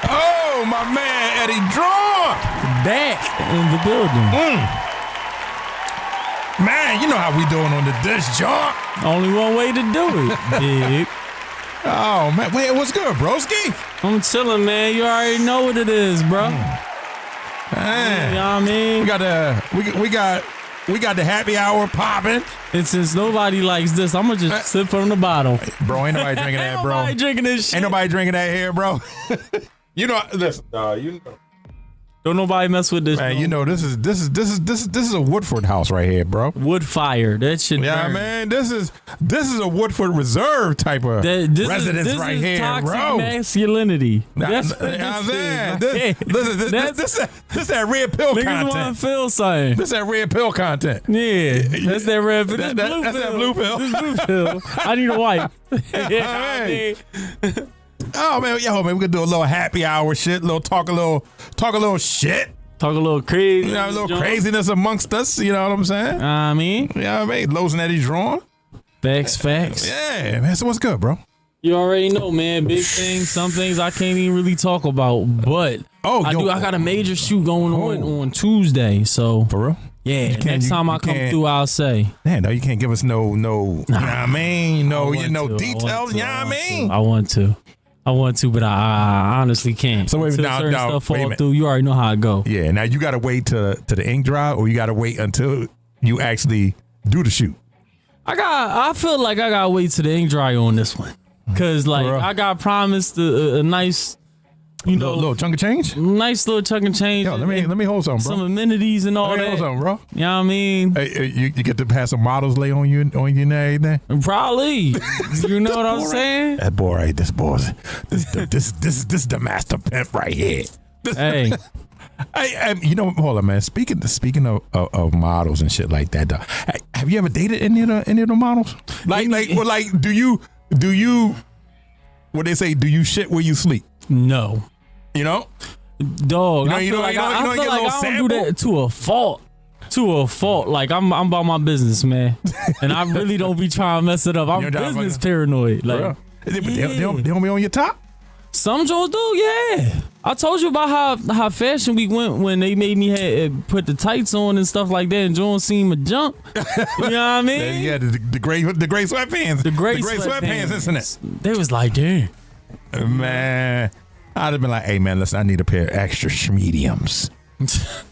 Oh, my man, Eddie Drawn. Back in the building. Man, you know how we doing on the dish, John. Only one way to do it, big. Oh, man. Wait, what's good, broski? I'm chilling, man. You already know what it is, bro. Man. You know what I mean? We got the happy hour popping. And since nobody likes this, I'm going to just sip from the bottle. Bro, ain't nobody drinking that, bro. Ain't nobody drinking this shit. Ain't nobody drinking that here, bro. You know, listen, you know. Don't nobody mess with this. Man, you know, this is a Woodford house right here, bro. Wood fire. That shit. Yeah, burn. man. This is a Woodford Reserve type of residence this right is here, toxic bro. Masculinity. That's what this that red pill niggas want content. to feel something. This that red pill content. Yeah, that's that red pill. That's that blue pill. This blue pill. I need a wife. Hey. Oh man, we could do a little happy hour shit, talk a little shit. Talk a little crazy. You know, a little craziness amongst us, you know what I'm saying? I mean. You know what I mean? Los and Eddie Drawn. Facts. Yeah, man. So what's good, bro? You already know, man. Big things, some things I can't even really talk about, but I got a major shoot going on Tuesday, so. For real? Yeah, next time I come through, I'll say. Man, no, you can't give us no, you know what I mean? No details, you know what I mean? I want to, but I honestly can't. So wait, certain stuff fall wait through, you already know how it go. Yeah, now you got to wait to the ink dry, or you got to wait until you actually do the shoot? I feel like I got to wait till the ink dry on this one. Because, like, I got promised a nice, little chunk of change? Nice little chunk of change. Yo, let me hold something, bro. Some amenities and all that. Hold something, bro. You know what I mean? Hey, you get to have some models lay on you and everything? Probably. You know what I'm saying? That boy right, this is the master pimp right here. Hey. You know, hold on, man. Speaking of models and shit like that, though, have you ever dated any of the models? Do you? What they say? Do you shit where you sleep? No. You know, dog. I feel like I don't do that to a fault. Like I'm about my business, man, and I really don't be trying to mess it up. I'm business paranoid. Like, they don't be on your top. Some Jones do, yeah. I told you about how Fashion Week went when they made me put the tights on and stuff like that, and Jones seen me jump. You know what I mean? Yeah, the gray sweatpants. The gray sweatpants, isn't it? They was like, damn. Man, I'd have been like, hey, man, listen, I need a pair of extra schmediums.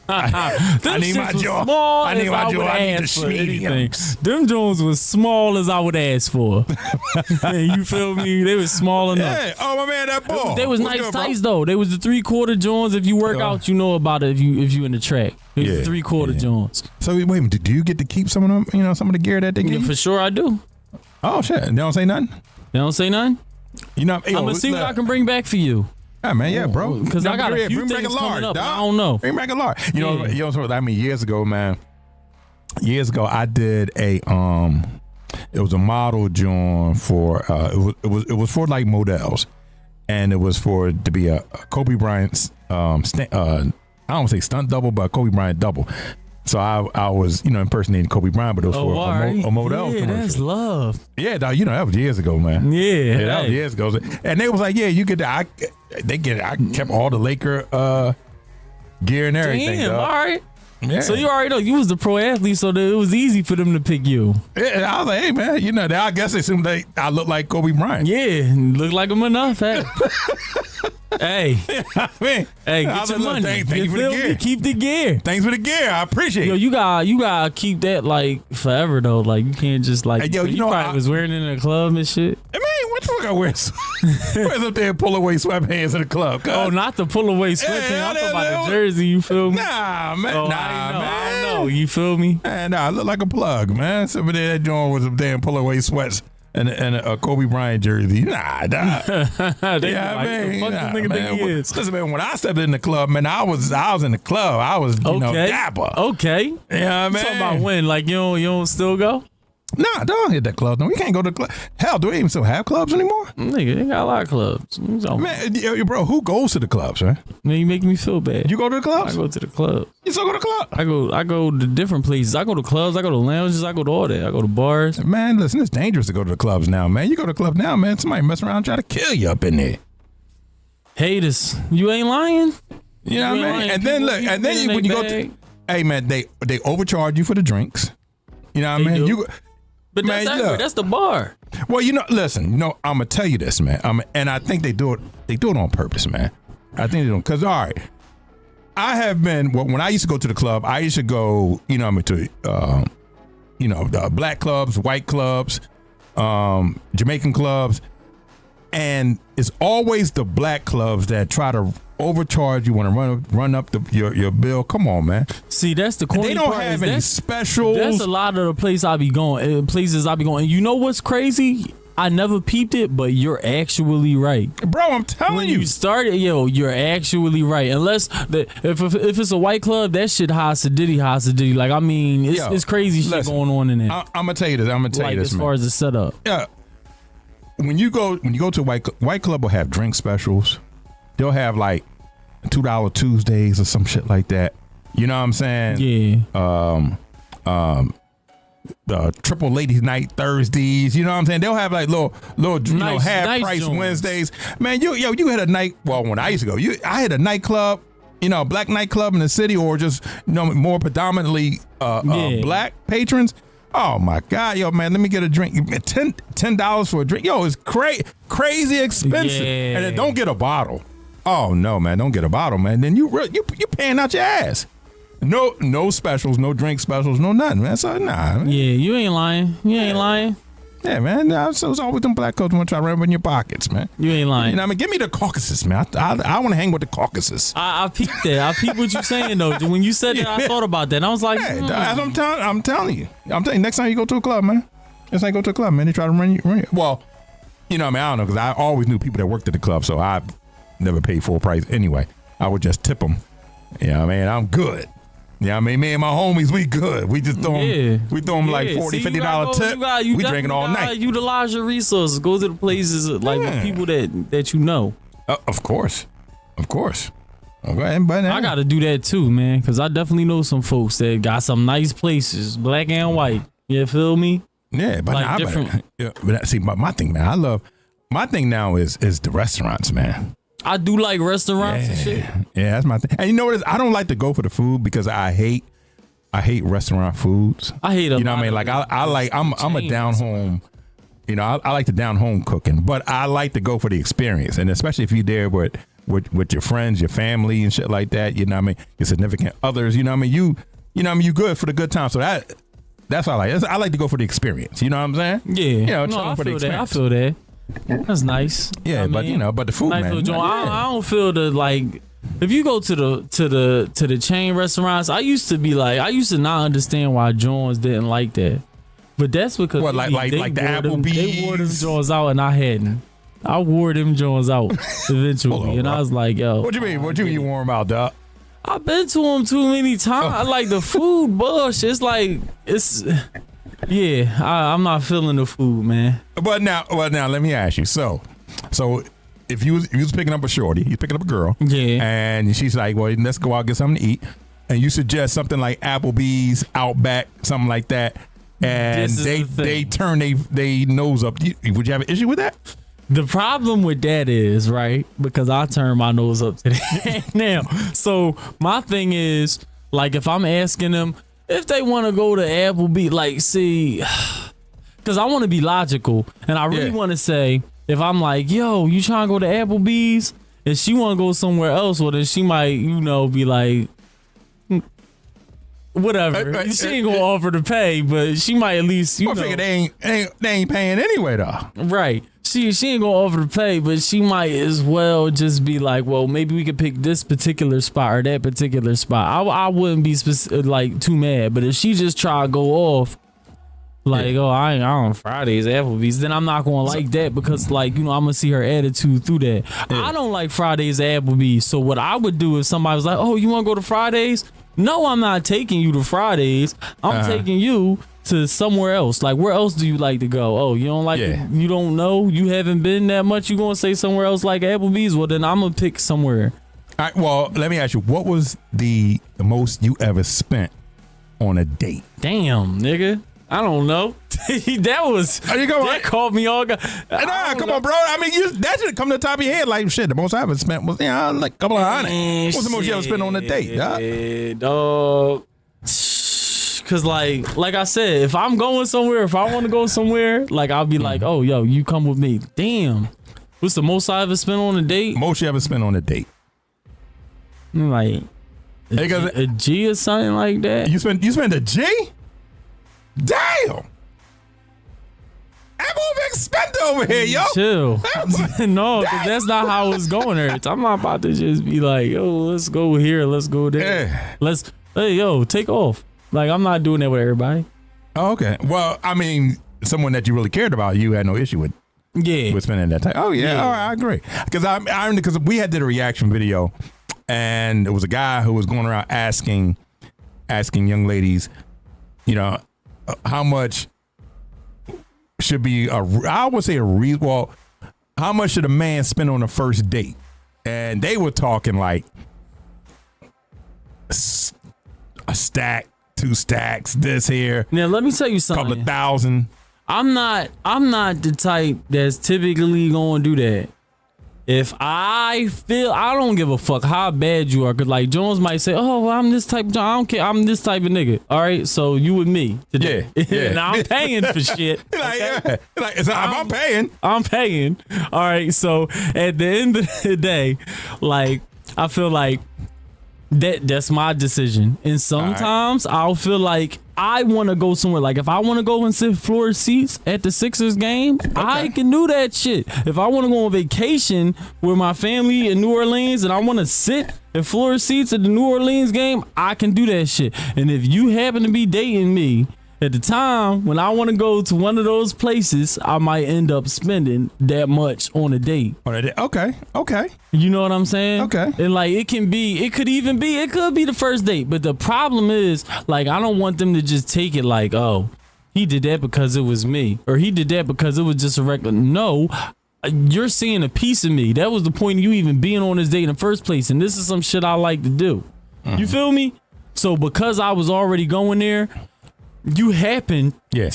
I need my jaw. I need my jaw. I need the schmediums. Them Jones was small as I would ask for. You feel me? They was small enough. Yeah. Oh, my man, that ball. They was nice tights, though. They was the 3/4 Jones. If you work out, you know about it if you in the track. It was 3/4 Jones. So, wait a minute. Do you get to keep some of them, some of the gear that they give you? For sure I do. Oh, shit. They don't say nothing? They don't say nothing? I'm going to see what I can bring back for you. Yeah, man, yeah, bro. Because I got a few things coming up. I don't know. Bring back a large. You know, I mean, years ago, man. Years ago, I did it was a model joint for it was for like models, and it was to be a Kobe Bryant I don't want to say stunt double, but a Kobe Bryant double. So I was, impersonating Kobe Bryant, but it was for a model commercial. That's love. Yeah, dog, that was years ago, man. Yeah, that was years ago. And they was like, yeah, you get I kept all the Laker gear and everything. Damn, dog. all right. Yeah. So you already know you was the pro athlete, so it was easy for them to pick you. Yeah, I was like, hey, man, I guess they assumed I look like Kobe Bryant. Yeah, look like him enough. Hey. Hey, get your money. Thank you for the gear. Keep the gear. Thanks for the gear. I appreciate it. You gotta keep that like forever though. Like you can't just like. Hey, you probably was wearing it in a club and shit. Hey, man, what the fuck I wear? Where's up there pull away sweatpants in the club? Oh, not the pull away sweatpants. I'm talking about the jersey. You feel me? Nah, man. I know. You feel me? Man, I look like a plug, man. Somebody that joint with some damn pull away sweats. And a Kobe Bryant jersey. Nah. Listen, man, when I stepped in the club, man, I was in the club. I was, dapper. Okay. Yeah, you know man. Talking about when? Like, you don't still go? Nah, don't hit that club. No, we can't go to the club. Hell, do we even still have clubs anymore? Nigga, they got a lot of clubs. Man, bro, who goes to the clubs, man? Man, you making me feel bad. You go to the clubs? I go to the club. You still go to the club? I go to different places. I go to clubs. I go to lounges. I go to all that. I go to bars. Man, listen, it's dangerous to go to the clubs now, man. You go to the club now, man, somebody mess around and try to kill you up in there. Haters, you ain't lying. You know what I mean? And then look, and then when you go to, hey man, they overcharge you for the drinks. You know what I mean? But man, that's the bar. Well, listen, I'm gonna tell you this, man. And I think they do it. They do it on purpose, man. I think they do, because all right, I have been. Well, when I used to go to the club, I used to go. To the black clubs, white clubs, Jamaican clubs, and it's always the black clubs that try to overcharge you, want to run up your bill. Come on, man. See, that's the corny part. They don't part have any specials. That's a lot of the places I be going. And you know what's crazy? I never peeped it, but you're actually right, bro. I'm telling when you started, you're actually right. Unless if it's a white club, that shit high. Like, I mean, it's crazy shit going on in there. I'm gonna tell you this. As far as the setup. Yeah. When you go to white club, will have drink specials. They'll have like $2 Tuesdays or some shit like that. You know what I'm saying? Yeah. The triple ladies night Thursdays. You know what I'm saying? They'll have like little nice, half price joints. Wednesdays. Man, you had a night. Well, when I used to go, I had a nightclub. A black nightclub in the city, or just more predominantly black patrons. Oh my God, man, let me get a drink. $10 for a drink. It's crazy expensive. Yeah. And then don't get a bottle. Oh no, man, don't get a bottle, man. Then you paying out your ass. No specials, no drink specials, no nothing, man. So nah. Man. Yeah, you ain't lying. Yeah, man. So it's always them black coats want to try to rub in your pockets, man. You ain't lying. I mean, give me the Caucasus, man. I want to hang with the Caucasus. I peeped that. I peeped what you saying though. When you said that, I thought about that. And I was like, I'm telling you. Next time you go to a club, man. Next time you go to a club, man, they try to run you. Well, I don't know, because I always knew people that worked at the club, so I never paid full price anyway. I would just tip them. I'm good. Yeah, me and my homies, we good. We just throw them like $40, $50 tip. We drinking all night. Utilize your resources. Go to the places like with people that you know. Of course. Okay, but I got to do that too, man, because I definitely know some folks that got some nice places, black and white. You feel me? Yeah, but like different. But my thing, man, my thing now is the restaurants, man. I do like restaurants and shit. Yeah, that's my thing. And you know what it is? I don't like to go for the food because I hate restaurant foods. I hate them. You know what I mean? Like I'm a down home. I like the down home cooking, but I like to go for the experience, and especially if you're there with your friends, your family, and shit like that. You know what I mean? Your significant others. You know what I mean? You good for the good time. So that's what I like. I like to go for the experience. You know what I'm saying? Yeah. I feel that. That's nice. Yeah, but the food, nice man. I don't feel if you go to the chain restaurants, I used to not understand why Jones didn't like that. But that's because the Applebee's. They wore them Jones out and I hadn't. I wore them Jones out eventually, and I was like, yo. What you mean? What you wore them out, dog? I've been to them too many times. I like the food, bush. Yeah, I'm not feeling the food, man. But now, let me ask you. So if you was picking up a shorty, you picking up a girl, and she's like, well, let's go out and get something to eat, and you suggest something like Applebee's, Outback, something like that, and they turn they nose up. Would you have an issue with that? The problem with that is, right, because I turn my nose up to that now. So my thing is, like, if I'm asking them if they want to go to Applebee's, like, see, because I want to be logical, and I really want to say, if I'm like, yo, you trying to go to Applebee's, and she want to go somewhere else, well, then she might, be like, whatever. She ain't gonna offer to pay, but she might at least, I figure they ain't paying anyway, though. Right. She ain't gonna offer to pay, but she might as well just be like, well, maybe we could pick this particular spot or that particular spot. I wouldn't be too mad, but if she just try to go off like, I ain't on Fridays Applebee's, then I'm not gonna like that because I'm gonna see her attitude through that. I don't like Fridays Applebee's, so what I would do if somebody was like, oh, you want to go to Fridays? No, I'm not taking you to Fridays. I'm taking you to somewhere else. Like, where else do you like to go? Oh, you don't like you don't know? You haven't been that much? You gonna say somewhere else like Applebee's? Well, then I'm gonna pick somewhere. All right, well, let me ask you, what was the most you ever spent on a date? Damn, nigga. I don't know. That caught me all. Nah, come on, bro. I mean, that should come to the top of your head. Like, shit, the most I ever spent was, like a couple of $100. What's the most you ever spent on a date, dog? Cause like I said, if I'm going somewhere, if I want to go somewhere, like I'll be like, oh, yo, you come with me. Damn. What's the most I ever spent on a date? Most you ever spent on a date? Like a G or something like that. You spent a G? Damn. I'm over expensive over here, yo. Chill. No, because that's not how it's going there. I'm not about to just be like, yo, let's go here, let's go there. Hey, yo, take off. Like, I'm not doing that with everybody. Oh, okay. Well, I mean, someone that you really cared about, you had no issue with. Yeah. With spending that time. Oh, yeah. All right, I agree. Because we had did a reaction video, and it was a guy who was going around asking young ladies, how much should be how much should a man spend on a first date? And they were talking like a stack, 2 stacks, this here. Now let me tell you something. Couple of $1,000. I'm not the type that's typically gonna do that. If I feel, I don't give a fuck how bad you are, cause like Jones might say, "Oh, well, I'm this type. I don't care. I'm this type of nigga." All right, so you with me today, and I'm paying for shit. Okay? I'm paying. I'm paying. All right, so at the end of the day, like I feel like that's my decision, and sometimes I'll feel like I want to go somewhere. Like if I want to go and sit floor seats at the Sixers game, I can do that shit. If I want to go on vacation with my family in New Orleans and I want to sit at floor seats at the New Orleans game, I can do that shit. And if you happen to be dating me at the time when I want to go to one of those places, I might end up spending that much on a date. Okay. You know what I'm saying? Okay. And like it could be the first date. But the problem is, like, I don't want them to just take it like, oh, he did that because it was me, or he did that because it was just a regular. No, you're seeing a piece of me. That was the point of you even being on this date in the first place. And this is some shit I like to do. You feel me? So because I was already going there, you happen to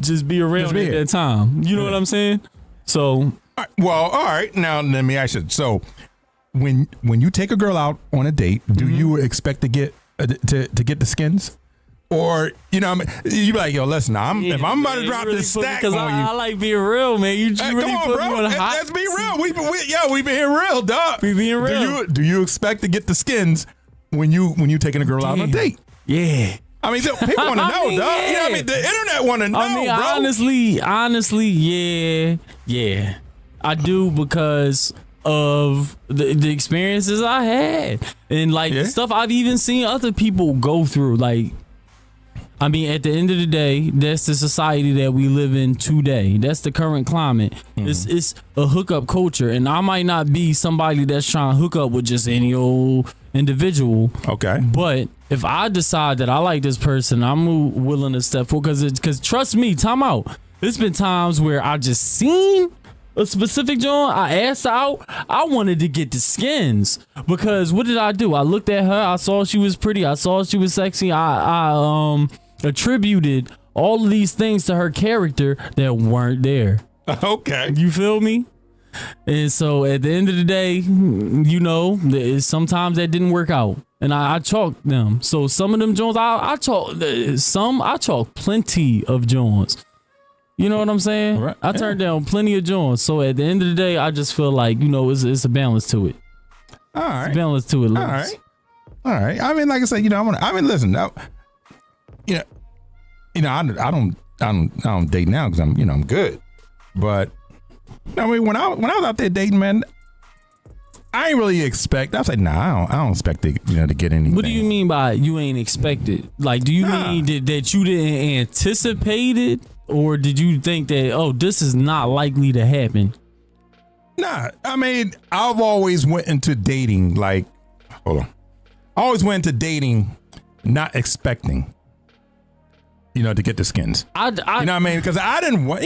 just be around at that time. You know what I'm saying? So, all right. Now let me ask you. So, when you take a girl out on a date, do you expect to get the skins, or you be like, yo, listen, if I'm about to drop really this stack on you, I like being real, man. You really come on, put bro. Me on a hot. Let's be real. We been here real, dog. We being real. Do you expect to get the skins when you taking a girl out on a date? Yeah. I mean, people want to know, dog. Yeah. You know what I mean? The internet want to know, bro. Honestly, yeah. I do because of the experiences I had and like the stuff I've even seen other people go through. Like, I mean, at the end of the day, that's the society that we live in today. That's the current climate. It's a hookup culture, and I might not be somebody that's trying to hook up with just any old individual. Okay. But if I decide that I like this person, I'm willing to step forward because trust me, time out. There's been times where I just seen a specific joint, I asked out, I wanted to get the skins because what did I do? I looked at her, I saw she was pretty, I saw she was sexy, I attributed all of these things to her character that weren't there. Okay. You feel me? And so at the end of the day, sometimes that didn't work out. And I chalked them. So some of them Jones, I chalked plenty of Jones. You know what I'm saying? Right. I turned down plenty of Jones. So at the end of the day, I just feel like, it's a balance to it. All right. It's a balance to it. All right. I mean, like I said, listen, I don't date now because I'm good. But I mean, when I was out there dating, man, I ain't really expect. I was like, nah, I don't expect to get anything. What do you mean by you ain't expected? Like, do you mean that you didn't anticipate it, or did you think that this is not likely to happen? Nah, I mean, I've always went into dating like, hold on, I always went into dating not expecting, to get the skins. You know what I mean? Because I didn't want,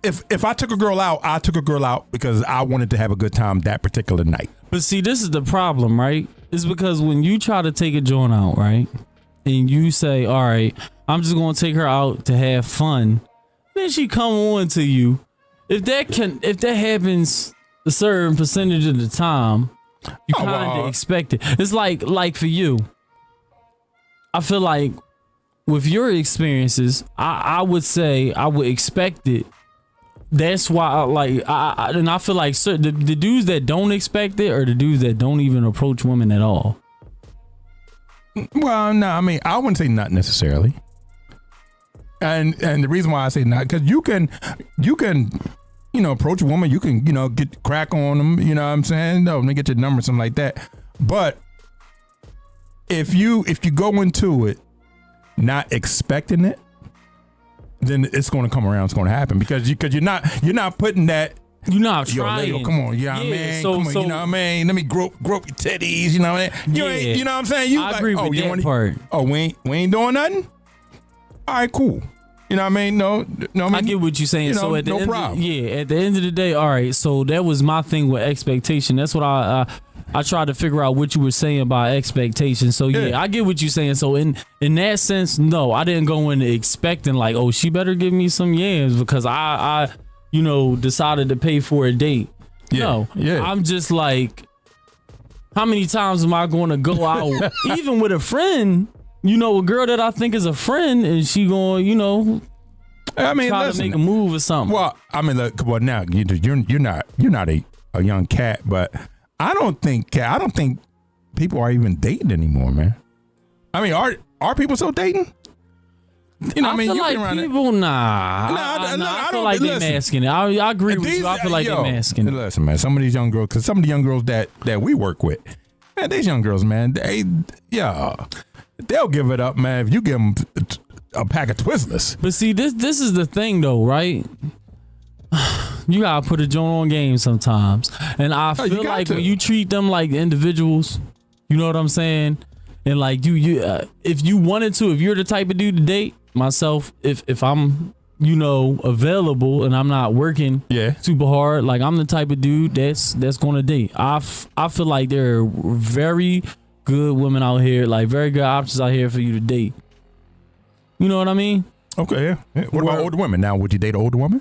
If I took a girl out, I took a girl out because I wanted to have a good time that particular night. But see, this is the problem, right? It's because when you try to take a joint out, right, and you say, all right, I'm just gonna take her out to have fun, then she come on to you. If that happens a certain percentage of the time, you kind of expect it. It's like for you, I feel like with your experiences, I would say I would expect it. That's why I feel like the dudes that don't expect it are the dudes that don't even approach women at all. Well, no, I mean, I wouldn't say not necessarily. And the reason why I say not, because you can, approach a woman, you can, get crack on them, you know what I'm saying? No, let me get your number, something like that. But if you go into it not expecting it, then it's going to come around. It's going to happen because you're not putting that. You're not trying. Yo, come on, you know what I mean? Come on, you know what I mean? Let me grope your titties, you know what I mean? You know what I'm saying? I agree with that part. Oh, we ain't doing nothing? All right, cool. You know what I mean? No, I get what you're saying. So at the end, at the end of the day, all right. So that was my thing with expectation. That's what I tried to figure out what you were saying about expectation. So I get what you're saying. So in that sense, no, I didn't go in expecting like, oh, she better give me some yams because I decided to pay for a date. No, I'm just like, how many times am I going to go out, even with a friend? A girl that I think is a friend, and she going, I mean, try to make a move or something. Well, I mean, look, well, now you're not a young cat, but I don't think people are even dating anymore, man. I mean, are people still dating? I feel like people, I feel like they're masking it. I agree with you. I feel like they're masking it. Listen, man, some of these young girls, because some of the young girls that we work with, man, these young girls, man, they'll give it up, man, if you give them a pack of Twizzlers. But see, this is the thing, though, right? You gotta put a joint on game sometimes, and I feel like when you treat them like individuals, you know what I'm saying, and like you if you wanted to, if you're the type of dude to date myself, if I'm available and I'm not working super hard, like I'm the type of dude that's gonna date. I feel like there are very good women out here, like very good options out here for you to date. You know what I mean? Okay, yeah. What about older women? Now, would you date an older woman?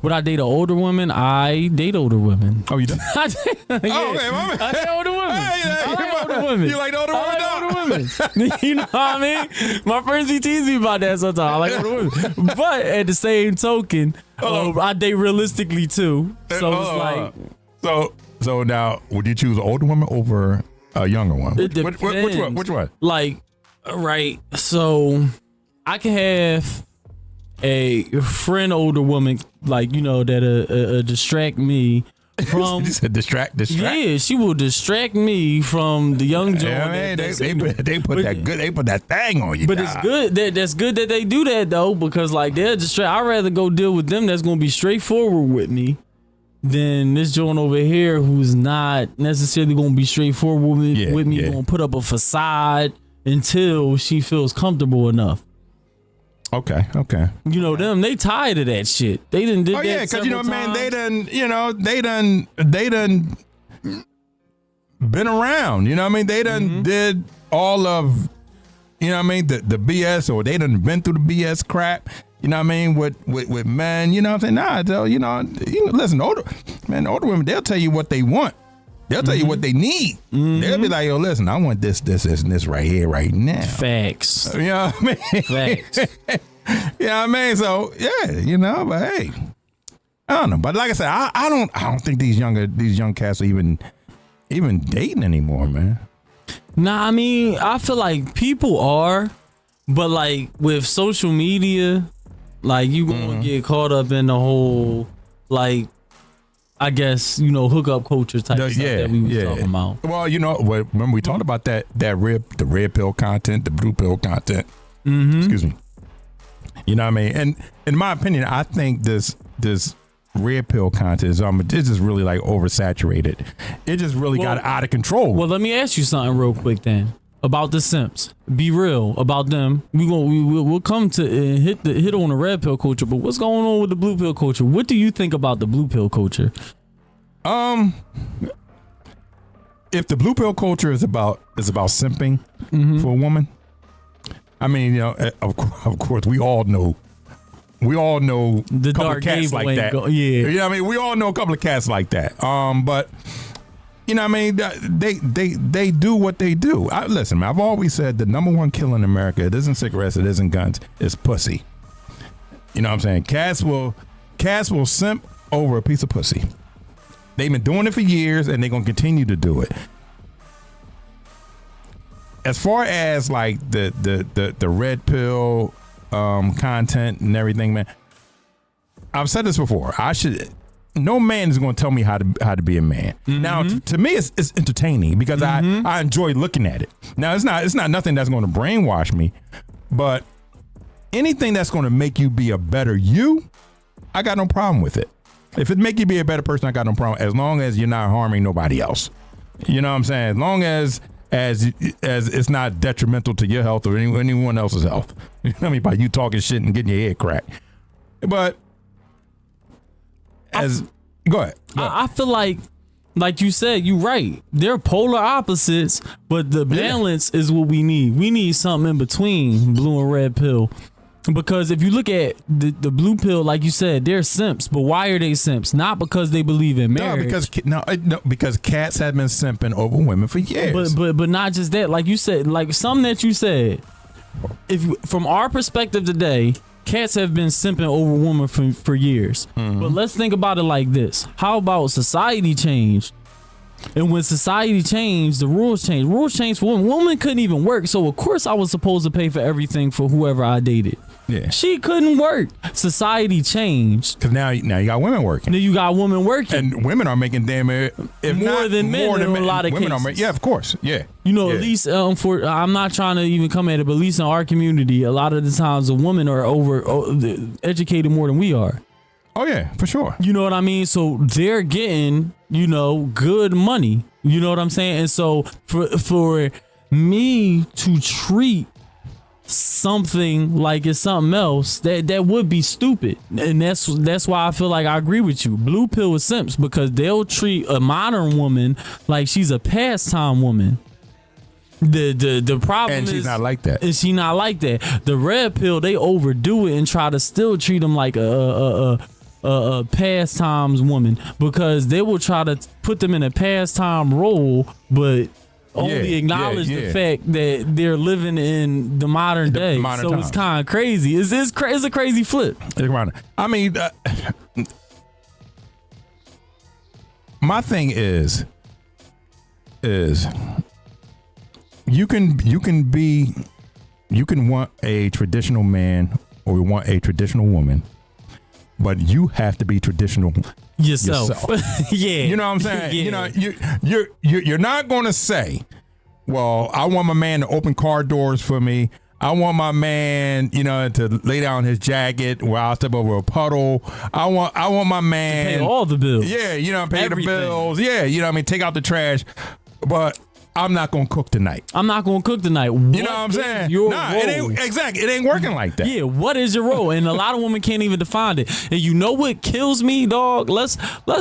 Would I date an older woman? I date older women. Oh, you do? I date older women. I like older women. You like older women? I like older women. You know what I mean? My friends be teasing me about that sometimes. I like older women. But at the same token, I date realistically too. So it's like... So now, would you choose an older woman over a younger one? It depends. Which one? Like, right. So I can have a friend older woman, like, that distract me from... You said distract? Yeah, she will distract me from the young Joe. Yeah, they put that thing on you. But it's good. That's good that they do that, though, because, like, they're distract. I'd rather go deal with them that's going to be straightforward with me than this joint over here who's not necessarily going to be straightforward with me, going to put up a facade until she feels comfortable enough. Okay. Them, they tired of that shit. They done did that. Oh yeah, because man, they done been around. You know what I mean? They done did all of, the BS, or they done been through the BS crap. You know what I mean? With men, you know what I'm saying? Nah, listen, older women, they'll tell you what they want. They'll tell you what they need. They'll be like, yo, listen, I want this, and this right here, right now. Facts. You know what I mean? Facts. You know what I mean? So, yeah, but hey, I don't know. But like I said, I don't think these young cats are even dating anymore, man. Nah, I mean, I feel like people are, but like with social media, like you gonna get caught up in the whole, like, I guess, hookup culture type of stuff that we were talking about. Well, remember we talked about the red pill content, the blue pill content. Excuse me. You know what I mean? And in my opinion, I think this red pill content is it's just really like oversaturated. It just really got out of control. Well, let me ask you something real quick then about the simps. Be real about them. We'll come to hit on the red pill culture, but what's going on with the blue pill culture? What do you think about the blue pill culture? If the blue pill culture is about simping for a woman, I mean, you know, of course, we all know the a couple dark of cats Gable like that. Yeah, you know what I mean, we all know a couple of cats like that. But you know what I mean, they do what they do. Listen, man, I've always said the number one killer in America, it isn't cigarettes, it isn't guns, it's pussy. You know what I'm saying? Cats will simp over a piece of pussy. They've been doing it for years, and they're gonna continue to do it. As far as like the red pill content and everything, man, I've said this before. No man is going to tell me how to be a man. Mm-hmm. Now, to me, it's entertaining because I enjoy looking at it. Now, it's not nothing that's going to brainwash me, but anything that's going to make you be a better you, I got no problem with it. If it make you be a better person, I got no problem, as long as you're not harming nobody else. You know what I'm saying? As long as it's not detrimental to your health or anyone else's health. You know what I mean? By you talking shit and getting your head cracked. But go ahead. I feel like you said, you're right. They're polar opposites, but the balance is what we need. We need something in between blue and red pill. Because if you look at the blue pill, like you said, they're simps. But why are they simps? Not because they believe in marriage. No, because cats have been simping over women for years. But not just that. Like you said, like something that you said. From our perspective today, cats have been simping over women for years. Mm-hmm. But let's think about it like this. How about society changed? And when society changed, the rules changed. Rules changed for women. Women couldn't even work. So, of course, I was supposed to pay for everything for whoever I dated. Yeah. She couldn't work. Society changed. Because now you got women working. Now you got women working. And women are making damn near more than men in a lot of women cases. Yeah, of course. Yeah. You know, at least I'm not trying to even come at it, but at least in our community, a lot of the times the women are educated more than we are. Oh, yeah, for sure. You know what I mean? So they're getting, good money. You know what I'm saying? And so for me to treat something like it's something else, that would be stupid. And that's why I feel like I agree with you. Blue pill is simps because they'll treat a modern woman like she's a pastime woman. The problem and she's not like that. Is she not like that? The red pill, they overdo it and try to still treat them like a pastimes woman, because they will try to put them in a pastime role, but only acknowledge the fact that they're living in the modern day. So it's kind of crazy. It's a crazy flip. I mean, my thing is you can want a traditional man or you want a traditional woman, but you have to be traditional yourself. Yeah. You know what I'm saying? Yeah. You're not going to say, well, I want my man to open car doors for me. I want my man, to lay down his jacket while I step over a puddle. I want my man to pay all the bills. Yeah, pay everything. The bills. Yeah, take out the trash. But I'm not gonna cook tonight. You know what I'm saying? It ain't working like that. Yeah, what is your role? And a lot of women can't even define it. And you know what kills me, dog? Let's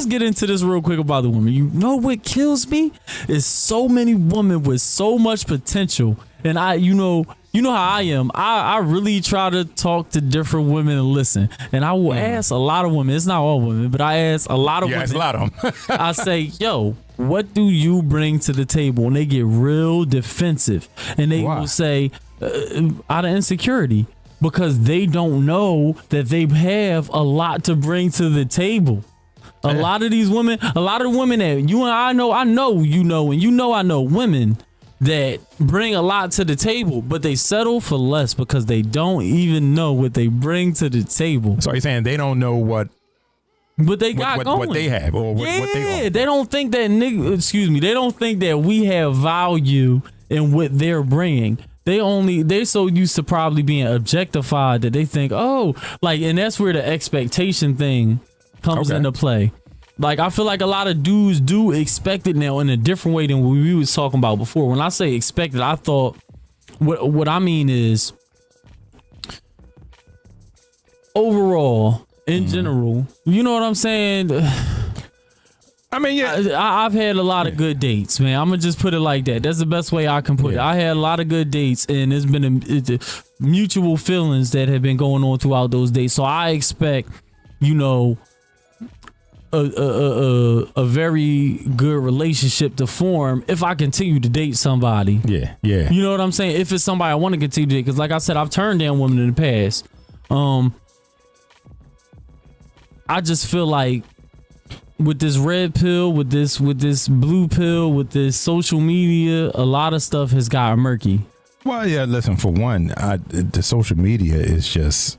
get into this real quick about the women. You know what kills me is so many women with so much potential. And you know how I am. I really try to talk to different women and listen. And I will ask a lot of women. It's not all women, but I ask a lot of women. It's a lot of them. I say, yo, what do you bring to the table? And they get real defensive. And they will say, out of insecurity, because they don't know that they have a lot to bring to the table. A lot of these women, that you and I know, and I know women that bring a lot to the table, but they settle for less because they don't even know what they bring to the table. So you're saying they don't know what they got going. What they have, or what they offer. They don't think that they don't think that we have value in what they're bringing. They're so used to probably being objectified that they think, and that's where the expectation thing comes into play. Like, I feel like a lot of dudes do expect it now in a different way than what we was talking about before. When I say expected, I thought what I mean is overall, in general, you know what I'm saying? I mean, yeah. I've had a lot of good dates, man. I'm gonna just put it like that. That's the best way I can put it. I had a lot of good dates, and there's been mutual feelings that have been going on throughout those dates. So I expect, you know, a very good relationship to form if I continue to date somebody. Yeah. You know what I'm saying? If it's somebody I want to continue to date, because like I said, I've turned down women in the past. I just feel like with this red pill, with this blue pill, with this social media, a lot of stuff has gotten murky. Well, yeah, listen, for one, the social media is just,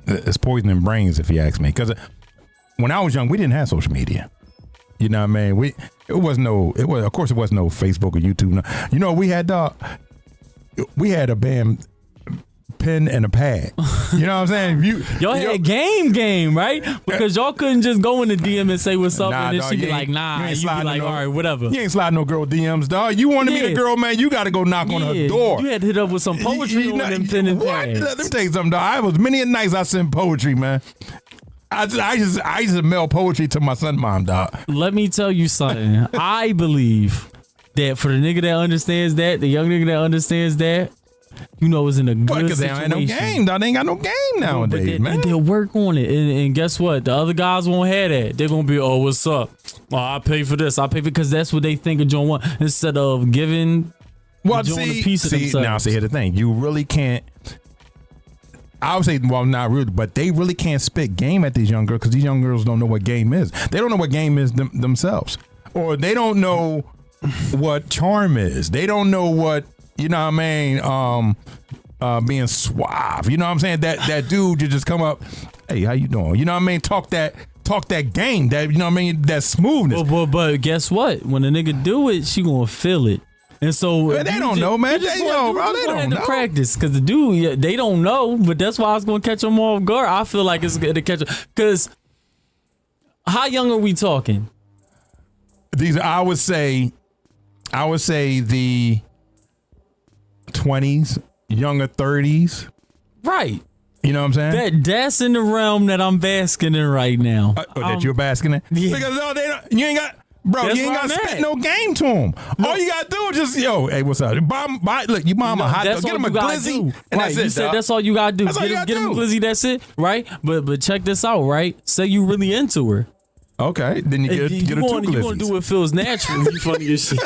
it's poisoning brains, if you ask me. Because when I was young, we didn't have social media. You know what I mean? Of course, it was no Facebook or YouTube. No. You know, we had a band pen and a pad. You know what I'm saying? Y'all had game, right? Because y'all couldn't just go in the DM and say what's up, and then she'd be like, nah, you'd be like, all right, whatever. You ain't sliding no girl DMs, dog. You want to meet a girl, man, you got to go knock on her door. You had to hit up with some poetry on them pen and pads. Let me tell you something, dog. I was many a nights I sent poetry, man. I used to mail poetry to my son, mom, dog. Let me tell you something. I believe that for the nigga that understands that, the young nigga that understands that, you know, is in a good situation. They ain't no game, dog. They ain't got no game nowadays, man. They'll work on it. And guess what? The other guys won't have that. They're going to be, oh, what's up? Oh, I pay for this. I pay for, because that's what they think of John want. Instead of giving a piece of themselves. Now, here's the thing. You really can't. I would say, well, not really, but they really can't spit game at these young girls because these young girls don't know what game is. They don't know what game is themselves. Or they don't know what charm is. They don't know what, you know what I mean, being suave. You know what I'm saying? That dude just come up, hey, how you doing? You know what I mean? Talk that game, that, you know what I mean? That smoothness. But guess what? When a nigga do it, she gonna feel it. And so man, they don't know, man. They know, bro. They don't know. Practice, because the dude, they don't know. But that's why I was gonna catch them off guard. I feel like it's gonna catch them. Because how young are we talking? These, I would say the 20s, younger 30s. Right. You know what I'm saying? That's in the realm that I'm basking in right now. That you're basking in? Yeah. Because you ain't got. Bro, you ain't got to spit no game to him. No. All you got to do is just, hey, what's up? Look, you buy him a hot dog. Get him a glizzy. And right. that's it, you said that's all you got to do. Get him a glizzy, that's it, right? But check this out, right? Say you really into her. Okay, then you get a two glizzies. You're going to do what feels natural. You funny as shit.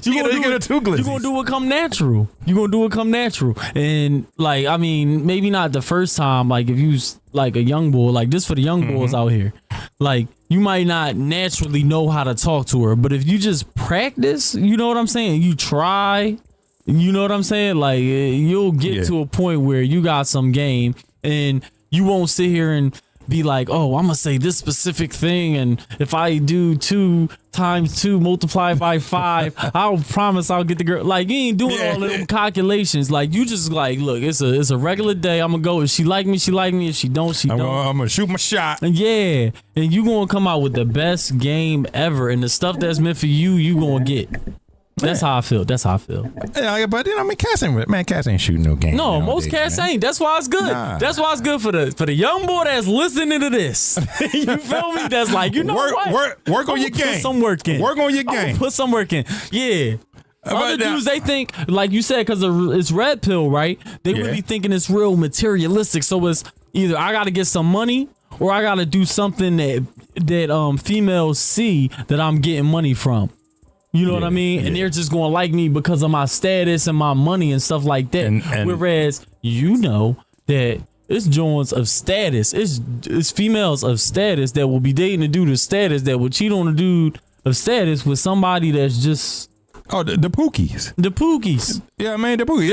You're going to get a two glizzies. You're going to do what come natural. You're going to do what come natural. And, like, I mean, maybe not the first time, like, if you, like, a young boy, like, this for the young boys out here. Like, you might not naturally know how to talk to her, but if you just practice, you know what I'm saying? You try, you know what I'm saying? Like, you'll get to a point where you got some game, and you won't sit here and be like, oh, I'm gonna say this specific thing, and if I do 2 times 2 multiplied by 5, I'll promise I'll get the girl. Like, you ain't doing all them calculations. Like, you just like, look, it's a regular day. I'm gonna go. If she like me, she like me. If she don't, she don't. I'm gonna shoot my shot. Yeah, and you gonna come out with the best game ever, and the stuff that's meant for you, you gonna get. That's how I feel. Yeah, but you know, I mean, cats ain't shooting no game. No, most cats ain't. That's why it's good. Nah. That's why it's good for the young boy that's listening to this. You feel me? That's like, you know work on your game. Put some work in. Work on your game. Put some work in. Yeah. Other dudes, they think, like you said, because it's red pill, right? They really thinking it's real materialistic. So it's either I got to get some money or I got to do something that females see that I'm getting money from. You know what I mean? Yeah. And they're just going to like me because of my status and my money and stuff like that. And whereas you know that it's joints of status. It's females of status that will be dating a dude of status that will cheat on a dude of status with somebody that's just... Oh, the Pookies. The Pookies. Yeah, man, the Pookies.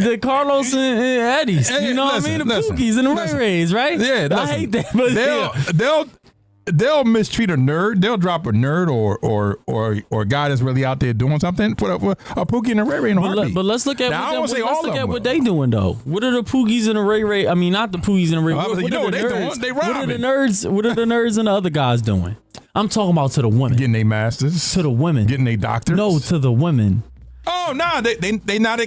The Carlos and Eddies. You know what I mean? The Pookies and the Ray Rays, right? Yeah, I hate that. But they'll mistreat a nerd. They'll drop a nerd or a guy that's really out there doing something. Put up a Pookie and a Ray Ray in a heartbeat. But let's look at what they doing though. What are the Pookies and the Ray Ray? I mean, not the Pookies and the Ray Ray. What are the nerds? They robbing. What are the nerds? What are the nerds and the other guys doing? I'm talking about to the women. Getting their masters. To the women. Getting their doctors. No, to the women. Oh no, they're not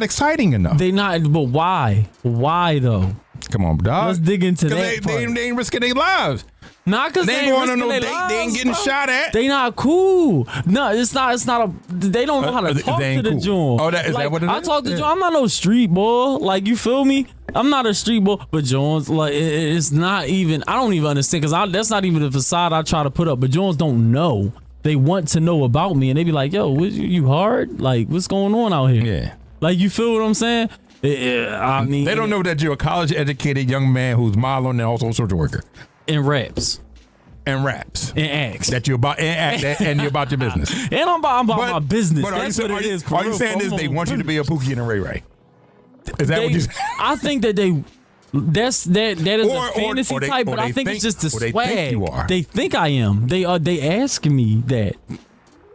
exciting enough. They not. But why? Why though? Come on, dog. Let's dig into that. They ain't risking their lives. Not because They ain't going on no date. They ain't getting shot at. They not cool. No, it's not a. They don't know how to talk to the cool. joint. Oh, is that what it is? I talk to John. I'm not no street boy. Like, you feel me? I'm not a street boy. But Jones, like, it's not even. I don't even understand because that's not even the facade I try to put up. But Jones don't know. They want to know about me, and they be like, "Yo, you hard? Like, what's going on out here?" Yeah. Like, you feel what I'm saying? I mean, they don't know that you're a college-educated young man who's modeling and also a social worker. In raps. And raps. And acts. That you're about and you're about your business. And I'm about my business. But That's what it is. Are you saying this? They want you to be a Pookie and a Ray Ray? Is that what you saying? I think that that is a fantasy type, but I think it's just the swag. They think you are. They think I am. They ask me that.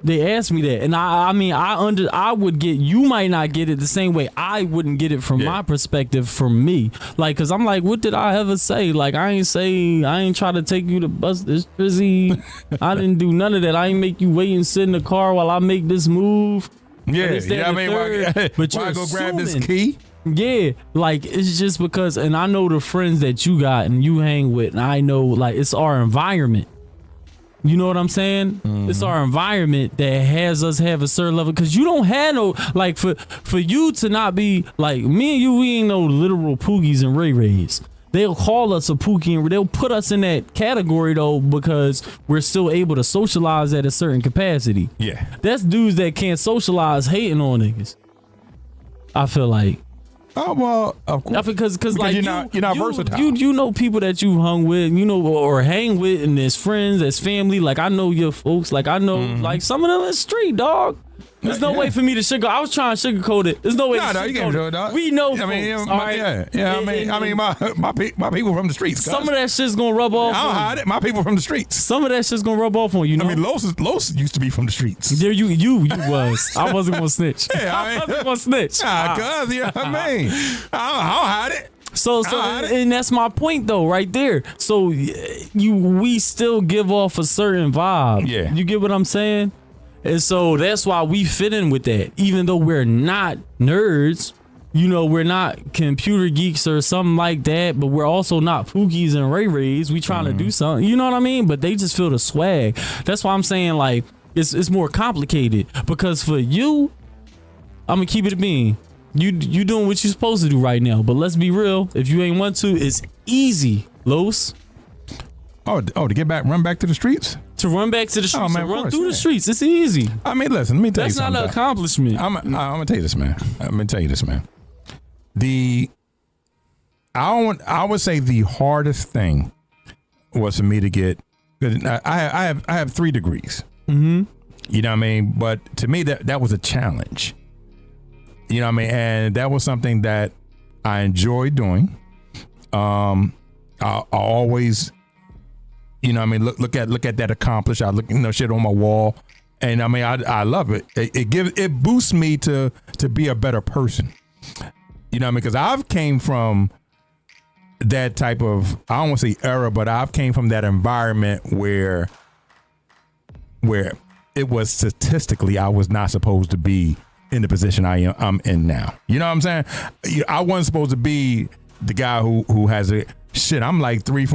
They asked me that, and I mean, I would get. You might not get it the same way I wouldn't get it from my perspective. From me, like, cause I'm like, what did I ever say? Like, I ain't try to take you to bust this trizzy. I didn't do none of that. I ain't make you wait and sit in the car while I make this move. Yeah, you know what I mean? But why go grab this key? Yeah, like, it's just because, and I know the friends that you got and you hang with, and I know, like, it's our environment. You know what I'm saying? Mm-hmm. It's our environment that has us have a certain level. Because you don't have no, like, for you to not be, like, me and you, we ain't no literal Poogies and Ray Rays. They'll call us a Pookie and they'll put us in that category, though, because we're still able to socialize at a certain capacity. Yeah. That's dudes that can't socialize hating on niggas. I feel like. Oh, well, of course. Because like, you're not versatile. You know people that you hung with, you know, or hang with, and as friends, as family. Like, I know your folks. Like, I know, like, some of them is street, dog. There's no way for me to sugarcoat. I was trying to sugarcoat it. There's no way. No, you can't do it, dog. We know. I mean, folks, all right? I mean, my people from the streets. Some of that shit's gonna rub off. I don't hide it. My people from the streets. Some of that shit's gonna rub off on you. Know? I mean, Los used to be from the streets. There, you was. I wasn't gonna snitch. Yeah, I wasn't gonna snitch. Cause you know what I mean. I don't hide it. So and that's my point though, right there. So we still give off a certain vibe. Yeah. You get what I'm saying? And so that's why we fit in with that. Even though we're not nerds, you know, we're not computer geeks or something like that, but we're also not Pookies and Ray Rays. We trying to do something, you know what I mean? But they just feel the swag. That's why I'm saying, like, it's more complicated. Because for you, I'm gonna keep it a bean. You doing what you're supposed to do right now. But let's be real. If you ain't want to, it's easy, Los. Oh, to get back, run back to the streets? To run back to the streets, man, run through the streets. It's easy. I mean, listen, let me tell you something. That's not an accomplishment. I'm gonna tell you this, man. I would say the hardest thing was for me to get. I have 3 degrees. Mm-hmm. You know what I mean? But to me, that was a challenge. You know what I mean? And that was something that I enjoyed doing. I always. You know what I mean? Look at that accomplished. I look, shit on my wall, and I mean, I love it. It boosts me to be a better person. You know what I mean? Because I've came from that type of, I don't want to say era, but I've came from that environment where it was statistically I was not supposed to be in the position I'm in now. You know what I'm saying? I wasn't supposed to be the guy who has a shit. I'm like 3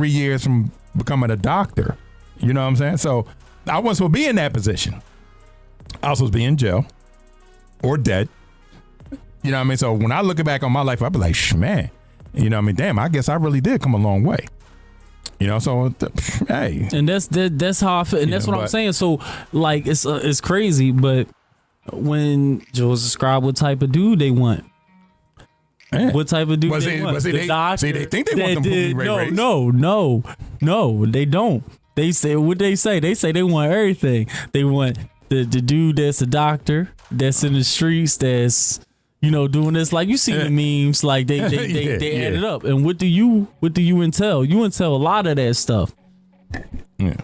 years from becoming a doctor. You know what I'm saying? So I wasn't supposed to be in that position. I was supposed to be in jail or dead. You know what I mean? So when I look back on my life, I'll be like, man, you know what I mean? Damn, I guess I really did come a long way. You know, so hey. And that's how I feel. And that's what I'm saying. So, like, it's crazy, but when Joe's described what type of dude they want. Man. What type of dude they want? The doctor. They think they want them Pookie Ray Rays. No, they don't. They say what they say. They say they want everything. They want the dude that's a doctor, that's in the streets, that's, you know, doing this. Like, you see the memes, like they add it up. And what do you entail? You entail a lot of that stuff. Yeah.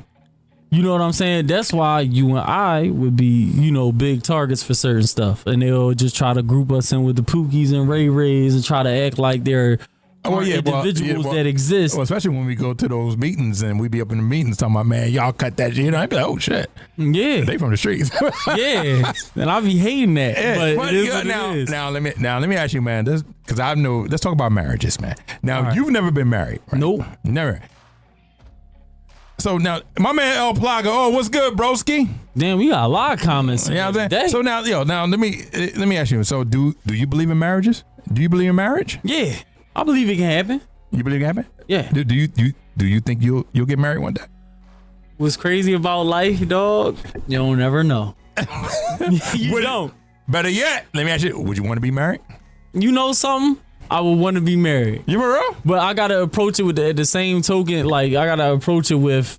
You know what I'm saying? That's why you and I would be, you know, big targets for certain stuff. And they'll just try to group us in with the Pookies and Ray Rays and try to act like they're individuals that exist. Well, especially when we go to those meetings and we be up in the meetings talking about, man, y'all cut that shit. You know, I be like, oh, shit. Yeah. They from the streets. Yeah. And I be hating that. Yeah, but it is what it is. Now, let me ask you, man, because I know, let's talk about marriages, man. Now, you've never been married, right? Nope. Never. So now my man El Plaga, oh, what's good, broski? Damn, we got a lot of comments. Yeah, you know what I'm saying? So now let me ask you. So do you believe in marriages? Do you believe in marriage? Yeah, I believe it can happen. You believe it can happen? Yeah. Do you think you'll get married one day? What's crazy about life, dog? You don't never know. You don't. Better yet, let me ask you, would you want to be married? You know something? I would want to be married. You for real? But I gotta approach it with the same token. Like I gotta approach it with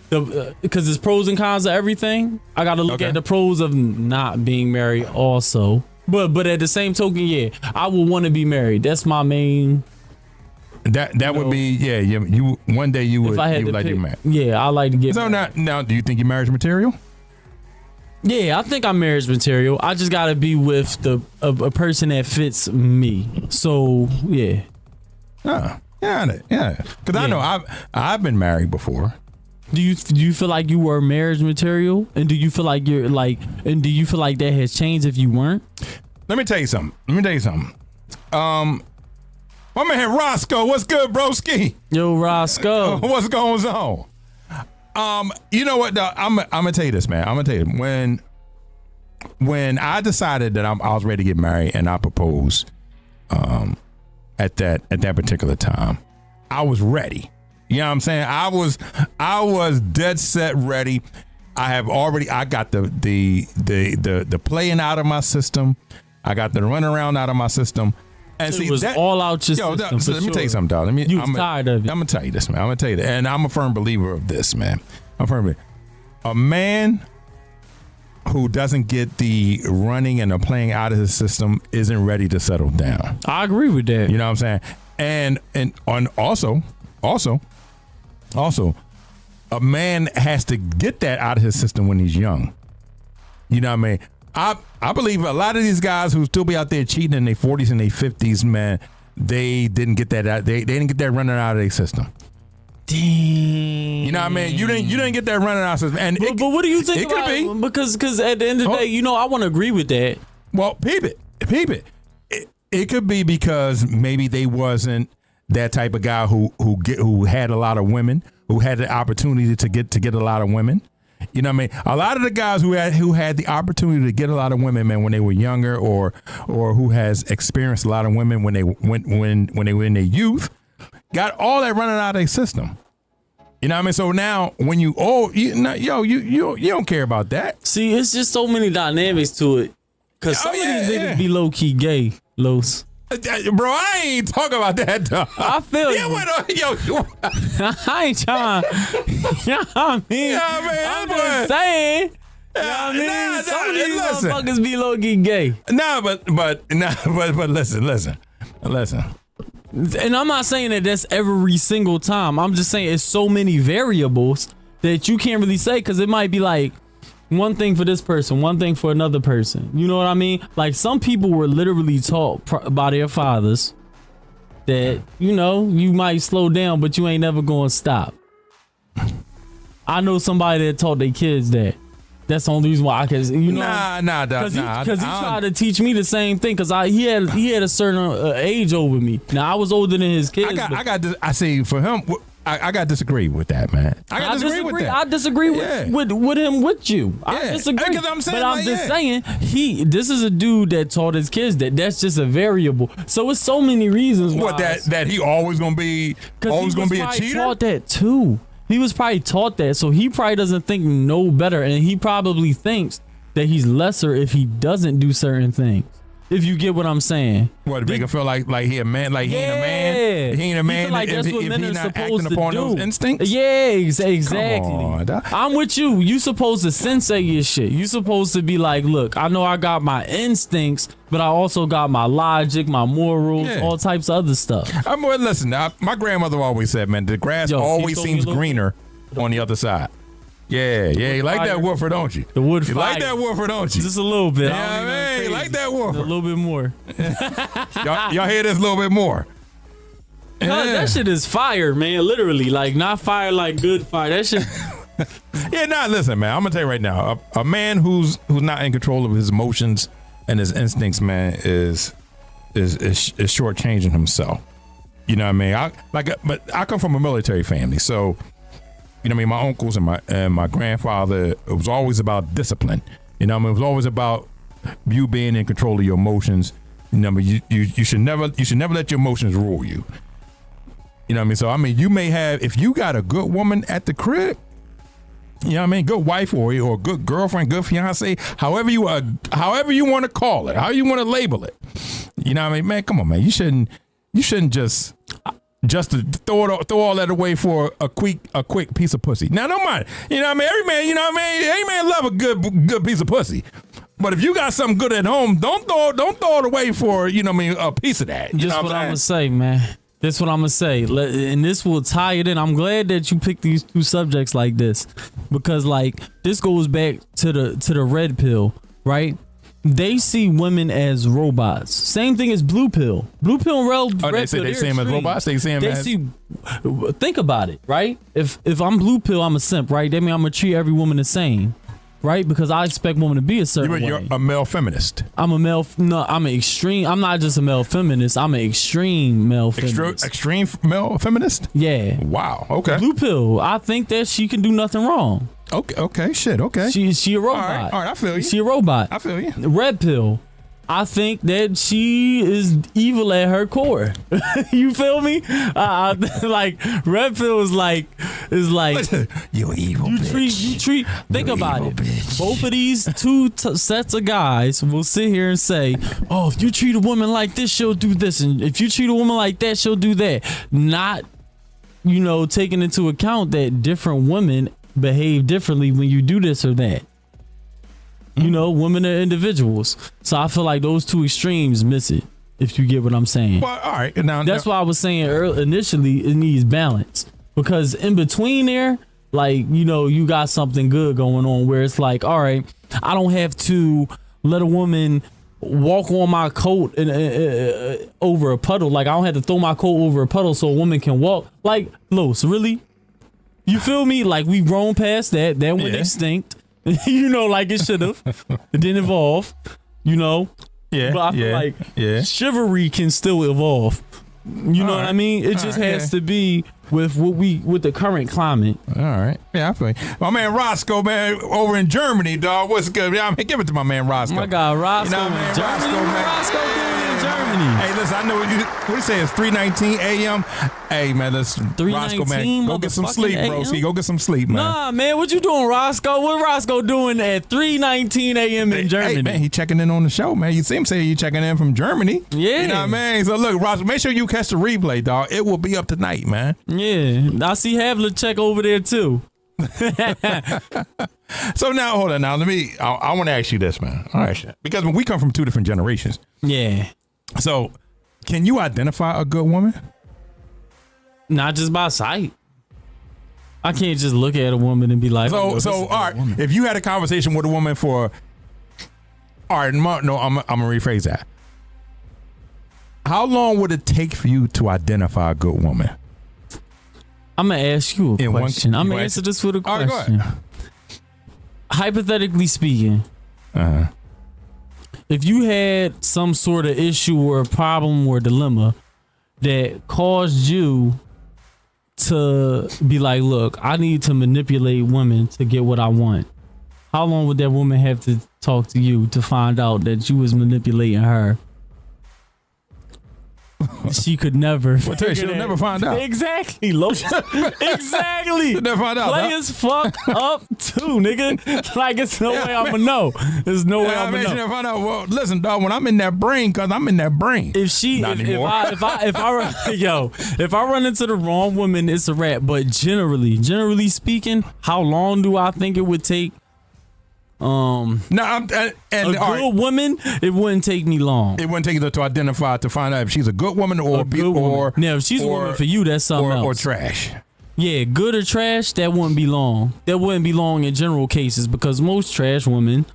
because there's pros and cons of everything. I gotta look at the pros of not being married also. But at the same token, yeah, I would want to be married. That's my main. That would be you one day you would like to get married. Yeah, I like to get. So married. now do you think you're marriage material? Yeah, I think I'm marriage material. I just gotta be with a person that fits me. So yeah. Yeah. Because I know I've been married before. Do you feel like you were marriage material, and do you feel like that has changed if you weren't? Let me tell you something. My man Roscoe, what's good, broski? Yo, Roscoe, what's going on? You know what? Though? I'm gonna tell you this, man. I'm gonna tell you when I decided that I was ready to get married and I proposed, at that particular time, I was ready. You know what I'm saying? I was dead set ready. I got the playing out of my system. I got the run around out of my system. And it was all out your system. So let me tell you something, dog. I'm tired of it. I'm gonna tell you this, man. I'm gonna tell you that, and I'm a firm believer of this, man. A man who doesn't get the running and the playing out of his system isn't ready to settle down. I agree with that. You know what I'm saying? And also, a man has to get that out of his system when he's young. You know what I mean? I believe a lot of these guys who still be out there cheating in their 40s and their 50s, man, they didn't get that out. They didn't get that running out of their system. Dang. You know what I mean? You didn't get that running out of system. And but what do you think about it? Because at the end of the day, I want to agree with that. Well, peep it. It could be because maybe they wasn't that type of guy who had a lot of women, who had the opportunity to get a lot of women. You know what I mean? A lot of the guys who had the opportunity to get a lot of women, man, when they were younger, or who has experienced a lot of women when they were in their youth, got all that running out of their system. You know what I mean? So now when you don't care about that. See, it's just so many dynamics to it. Cause some of these niggas be low key gay, Los. Bro, I ain't talking about that, dog. I feel you. I ain't trying. You know what I mean? Yeah, man, I'm just saying. You know what I mean? Some of these motherfuckers be low key gay. But listen. And I'm not saying that that's every single time. I'm just saying it's so many variables that you can't really say, because it might be like one thing for this person, one thing for another person. You know what I mean? Like some people were literally taught by their fathers that, you might slow down, but you ain't never going to stop. I know somebody that taught their kids that. That's the only reason why I can, Because he tried to teach me the same thing, because he had a certain age over me. Now I was older than his kids. I see for him. I got to disagree with that, man. I disagree with him with you. I disagree. Because I'm saying, but I'm just saying this is a dude that taught his kids that's just a variable. So it's so many reasons why. That he always gonna be a cheater? Taught that too. He was probably taught that, so he probably doesn't think no better, and he probably thinks that he's lesser if he doesn't do certain things. If you get what I'm saying. What, to make him feel like he a man, like he ain't a man? He ain't a man like if he's not acting upon those instincts? Yeah, exactly. Come on, I'm with you. You supposed to sensei your shit. You supposed to be like, look, I know I got my instincts, but I also got my logic, my morals, all types of other stuff. Listen, my grandmother always said, man, the grass always seems greener on the other side. Yeah, you like that woofer, don't you? The wood fire. You like that woofer, don't you? Just a little bit. Yeah, you like that woofer. A little bit more. y'all hear this a little bit more. No, that shit is fire, man. Literally, like not fire, like good fire. That shit. Listen, man. I'm gonna tell you right now. A man who's not in control of his emotions and his instincts, man, is shortchanging himself. You know what I mean? But I come from a military family, so. you know what I mean, my uncles and my grandfather, it was always about discipline. You know what I mean? It was always about you being in control of your emotions. You know what I mean? You should never let your emotions rule you. You know what I mean? So I mean, you may have, if you got a good woman at the crib, you know what I mean, good wife or good girlfriend, good fiance, however you want to call it, how you want to label it. You know what I mean, man? Come on, man. You shouldn't just to throw all that away for a quick piece of pussy. Now, don't mind. You know what I mean? Every man, you know what I mean? Every man love a good piece of pussy. But if you got something good at home, don't throw it away for, you know what I mean, a piece of that. Just what I'm gonna say, man. This what I'm gonna say, and this will tie it in. I'm glad that you picked these two subjects like this, because like this goes back to the red pill, right? They see women as robots. Same thing as blue pill. Blue pill and red pill. They see them as robots. They see them as. Think about it, right? If I'm blue pill, I'm a simp, right? That means I'm gonna treat every woman the same. Right, because I expect women to be a certain way. You're a male feminist. I'm an extreme. I'm not just a male feminist. I'm an extreme male feminist. Extreme male feminist? Yeah. Wow. Okay. Blue pill. I think that she can do nothing wrong. Okay. Shit. Okay. She a robot. All right. I feel you. She a robot. I feel you. Red pill. I think that she is evil at her core. You feel me? Like red pill is like you evil. You treat. Think about it. Bitch. Both of these two sets of guys will sit here and say, "Oh, if you treat a woman like this, she'll do this, and if you treat a woman like that, she'll do that." Not, taking into account that different women behave differently when you do this or that. Women are individuals. So I feel like those two extremes miss it, if you get what I'm saying. Well, all right. That's why I was saying initially it needs balance. Because in between there, like, you got something good going on where it's like, all right, I don't have to let a woman walk on my coat over a puddle. Like, I don't have to throw my coat over a puddle so a woman can walk. Like, Los, really? You feel me? Like, we've grown past that. That went extinct. Like it should have. It didn't evolve, Yeah. But I feel like chivalry can still evolve. You know what I mean? It just has to be with the current climate. All right. Yeah, I feel you. My man Roscoe, man, over in Germany, dog. What's good? Yeah, give it to my man Roscoe. My guy Roscoe, man. Roscoe doing in Germany. Hey, listen, I know what you say. It's 3:19 a.m. Hey, man, listen, Roscoe, man, go get some sleep, bro. See, go get some sleep, man. Nah, man, what you doing, Roscoe? What Roscoe doing at 3:19 a.m. in Germany? Hey, man, he checking in on the show, man. You see him say he checking in from Germany. Yeah. You know what I mean? So look, Roscoe, make sure you catch the replay, dog. It will be up tonight, man. Yeah, I see Havler check over there too. So now, hold on. Now, I want to ask you this, man. All right, because we come from two different generations. Yeah. So, can you identify a good woman? Not just by sight. I can't just look at a woman and be like, so all right. Woman. If you had a conversation with a woman for, all right, no, I'm gonna rephrase that. How long would it take for you to identify a good woman? I'm gonna ask you a question. I'm gonna answer this with a question. All right, go ahead. Hypothetically speaking, if you had some sort of issue or problem or dilemma that caused you to be like, look, I need to manipulate women to get what I want, how long would that woman have to talk to you to find out that you was manipulating her? She could never. She'll never find out. Exactly, exactly. She'll never find out. Players fuck up too, nigga. Like, it's no way I'ma know. There's no way I'ma know. Never find out. Well, listen, dog. When I'm in that brain, cause I'm in that brain. If I run into the wrong woman, it's a wrap. But generally speaking, how long do I think it would take? A good woman, it wouldn't take me long. It wouldn't take you to identify, to find out if she's a good woman or now if she's a woman for you, that's something else. Or trash. Yeah, good or trash, that wouldn't be long. That wouldn't be long in general cases, because most trash women,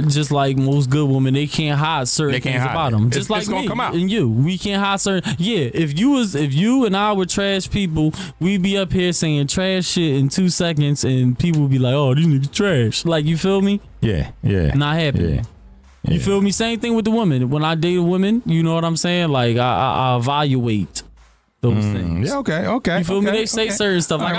just like most good women, they can't hide certain things about them. Just like me and you, we can't hide certain. Yeah, if you and I were trash people, we'd be up here saying trash shit in 2 seconds, and people would be like, "Oh, these niggas trash." Like, you feel me? Yeah. Not happening. Yeah. You feel me? Same thing with the women. When I date a woman, you know what I'm saying? Like, I evaluate those things. Yeah, okay. You feel me? They say certain stuff. Like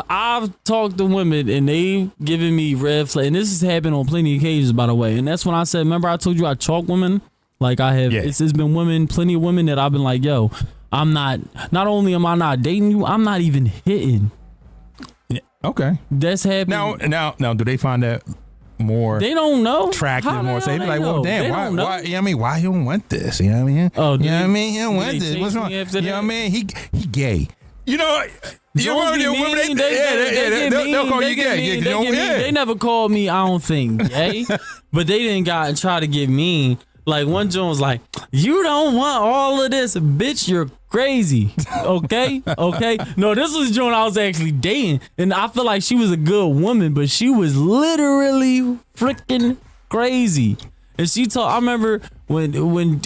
I've talked to women and they giving me red flag, and this has happened on plenty of occasions, by the way. And that's when I said, remember I told you I chalk women? Like I have, it's been women, plenty of women that I've been like, yo, I'm not only am I not dating you, I'm not even hitting. Okay. That's happening. Now, do they find that more? They don't know. Attractive more. Say like, well, damn, why? You know what I mean, why you don't want this? You know what I mean? Oh, you know what I mean? You don't want this. What's wrong? You know what I mean? He gay. You know. They'll call you gay. They never called me, I don't think, gay. But they didn't got and try to get mean. Like one Joan was like, you don't want all of this, bitch, you're crazy. Okay? No, this was Joan I was actually dating. And I feel like she was a good woman, but she was literally freaking crazy. And she told, I remember when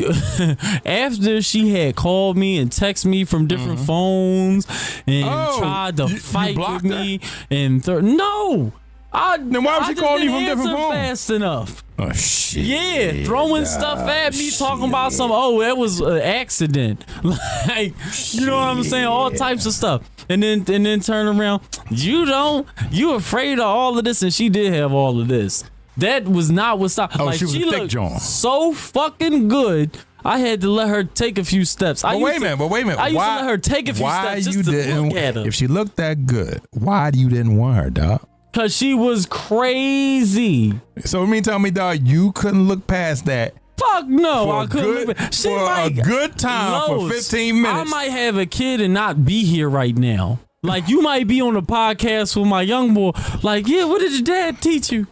after she had called me and texted me from different phones and tried to fight with me and no. Then why was she calling you from different phones? Fast enough. Oh shit! Yeah, throwing stuff at me, talking about some. Oh, that was an accident. Like, you know what I'm saying? All types of stuff, and then turn around. You afraid of all of this, and she did have all of this. That was not what stopped. Oh, like, she was a thick John. So fucking good. I had to let her take a few steps. But wait a minute. I used to let her take a few steps just to look at her. If she looked that good, why you didn't want her, dog? Cause she was crazy. So you mean tell me, dog, you couldn't look past that? Fuck no, I couldn't look past. For a good time for 15 minutes. I might have a kid and not be here right now. Like you might be on a podcast with my young boy. Like, yeah, what did your dad teach you?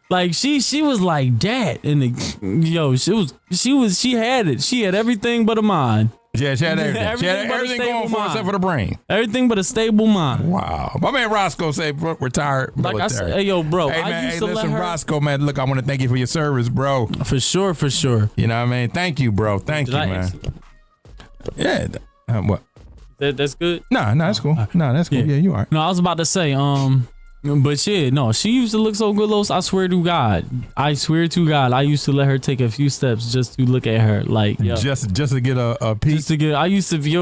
Like she was like that, and she had it. She had everything but a mind. Yeah, she had everything. She had everything going for her except for the brain. Everything but a stable mind. Wow. My man Roscoe said retired military. Like I said, hey, yo, bro. Hey, man, listen, Roscoe, man, look, I want to thank you for your service, bro. For sure. You know what I mean? Thank you, bro. Thank you, man. Yeah. What? That's good? No, that's cool. No, that's cool. Yeah, you are. No, I was about to say, but yeah, no, she used to look so good, Los. I swear to God, I used to let her take a few steps just to look at her, like, yo. just to get a peek. Just to get. We used to be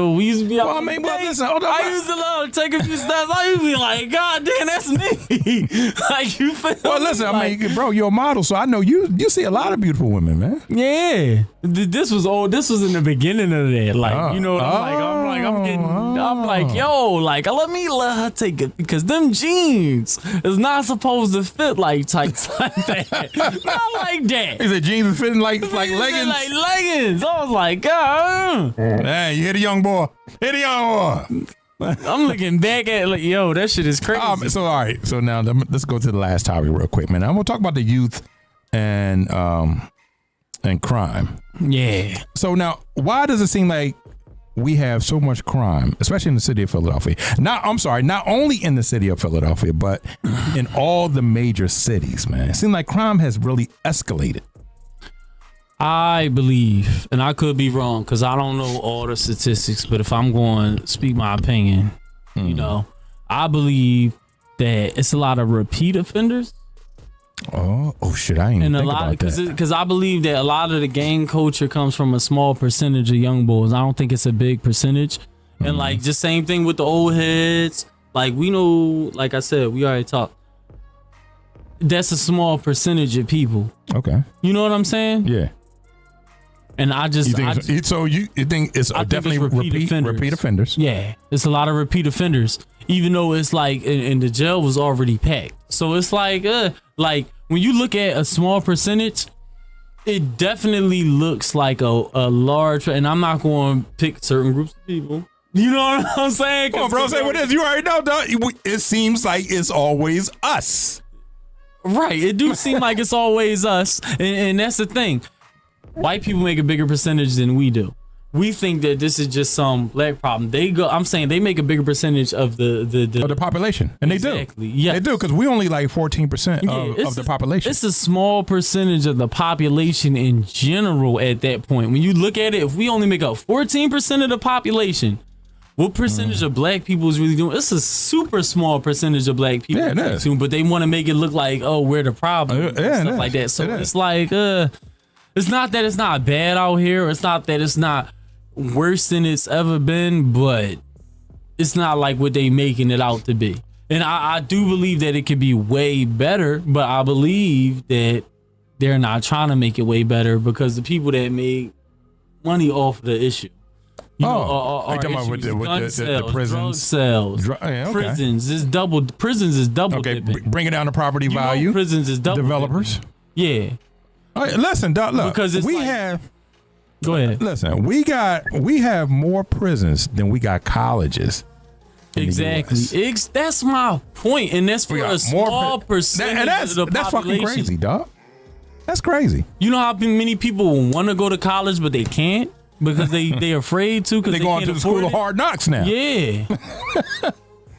out. Listen, hold on. I used to let her take a few steps. I used to be like, God damn, that's me. Like, you feel? Well, listen, like, I mean, bro, you're a model, so I know you see a lot of beautiful women, man. Yeah, this was in the beginning of that, like, you know what I'm like, yo, like, let her take it because them jeans is not supposed to fit like tights like that. Not like that. He said jeans is fitting like leggings. Like leggings. I was like, God. Hey, you hit a young boy. I'm looking back at it like, yo, that shit is crazy. So all right. So now let's go to the last topic real quick, man. I'm gonna talk about the youth and crime. Yeah. So now, why does it seem like we have so much crime, especially in the city of Philadelphia? Not only in the city of Philadelphia, but in all the major cities, man. It seems like crime has really escalated. I believe, and I could be wrong because I don't know all the statistics, but if I'm going to speak my opinion, you know, I believe that it's a lot of repeat offenders. Oh shit! I ain't even think about that. Because I believe that a lot of the gang culture comes from a small percentage of young boys. I don't think it's a big percentage. And like just same thing with the old heads. Like we know, like I said, we already talked. That's a small percentage of people. Okay. You know what I'm saying? Yeah. And I just you think it's definitely repeat offenders? Yeah, it's a lot of repeat offenders. Even though it's like, and the jail was already packed. So it's like when you look at a small percentage, it definitely looks like a large, and I'm not going to pick certain groups of people. You know what I'm saying? Come on, bro, say what it is. You already know, dog. It seems like it's always us. Right. It do seem like it's always us. And that's the thing. White people make a bigger percentage than we do. We think that this is just some black problem. I'm saying they make a bigger percentage of the population, and exactly. They do. Yeah, they do because we only like 14% of the population. It's a small percentage of the population in general. At that point, when you look at it, if we only make up 14% of the population, what percentage of black people is really doing? It's a super small percentage of black people. Yeah, it is. But they want to make it look like, oh, we're the problem, and stuff like that. So it's like, it's not that it's not bad out here. It's not that it's not worse than it's ever been, but it's not like what they making it out to be. And I do believe that it could be way better, but I believe that they're not trying to make it way better because the people that make money off the issue, are issues, gun sales, the prisons, drug sales, prisons is double. Prisons is double. Okay, dipping. bringing down the property value. Prisons is double. Developers. Dipping. Yeah. All right, listen, Doc, look, because it's Go ahead. Listen, we have more prisons than we got colleges. Exactly. That's my point, and that's for a small percentage of the population. That's fucking crazy, dog. That's crazy. You know how many people want to go to college but they can't because they're afraid to because they going to the school of hard knocks now. Yeah.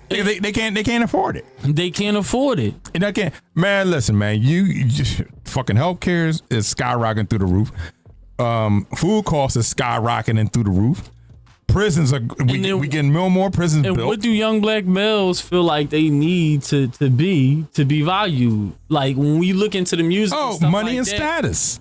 they can't afford it. They can't afford it. And I can't. Man, listen, man. You fucking healthcare is skyrocketing through the roof. Food costs is skyrocketing through the roof. Prisons are we getting more prisons and built. What do young black males feel like they need to be valued? Like when we look into the music, money and status,